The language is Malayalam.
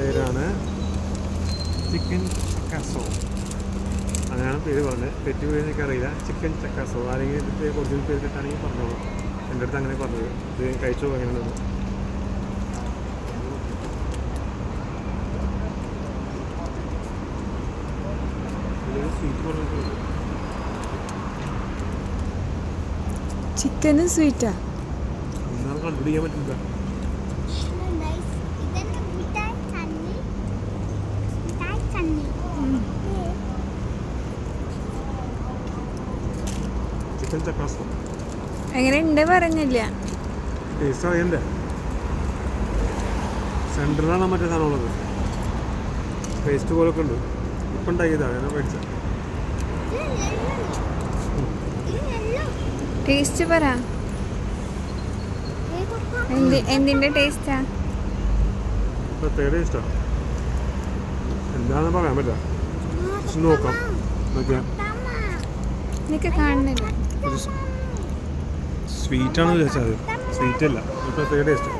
പേരാണ് ചിക്കൻ ചക്കാസോ. അങ്ങനെയാണ് പേര് പറഞ്ഞത്. തെറ്റ് പേര് എനിക്കറിയില്ല. ചിക്കൻ ചക്കാസോ. ആരെങ്കിലും ഇതിൻ്റെ ഒറിജിനൽ പേര് കിട്ടാണെങ്കിൽ പറഞ്ഞോളൂ. എൻ്റെ അടുത്ത് അങ്ങനെ പറഞ്ഞത്. ഇത് കഴിച്ചോ എങ്ങനെയുണ്ടെന്ന്. സ്വീറ്റ് പറഞ്ഞിട്ടുണ്ട്. ചിക്കനും സ്വീറ്റാ എന്താണ് കണ്ടുപിടിക്കാൻ പറ്റില്ല. ചിക്കൻ ചക്കാസോ എങ്ങനെയുണ്ട് പറഞ്ഞില്ല. ടേസ്റ്റ് അറിയണ്ടേ? സെൻറ്ററിലാണ് മറ്റേ സാധനം ഉള്ളത്. പേസ്റ്റ് പോലൊക്കെ ഉണ്ട്. ഇപ്പം ഉണ്ടാക്കിയതാണ് ഞാൻ മേടിച്ചത്. ടേസ്റ്റ് പറ. എന്തിന്റെ ടേസ്റ്റാ? പ്രത്യേക ടേസ്റ്റാ. എന്താണെന്ന് പറയാൻ പറ്റില്ല. നോക്കാം. നോക്കിയാ നിനക്ക് കാണുന്നില്ല. സ്വീറ്റാണെന്ന് വിചാരിച്ചാൽ മതി. സ്വീറ്റ് അല്ല, പ്രത്യേക ടേസ്റ്റ്.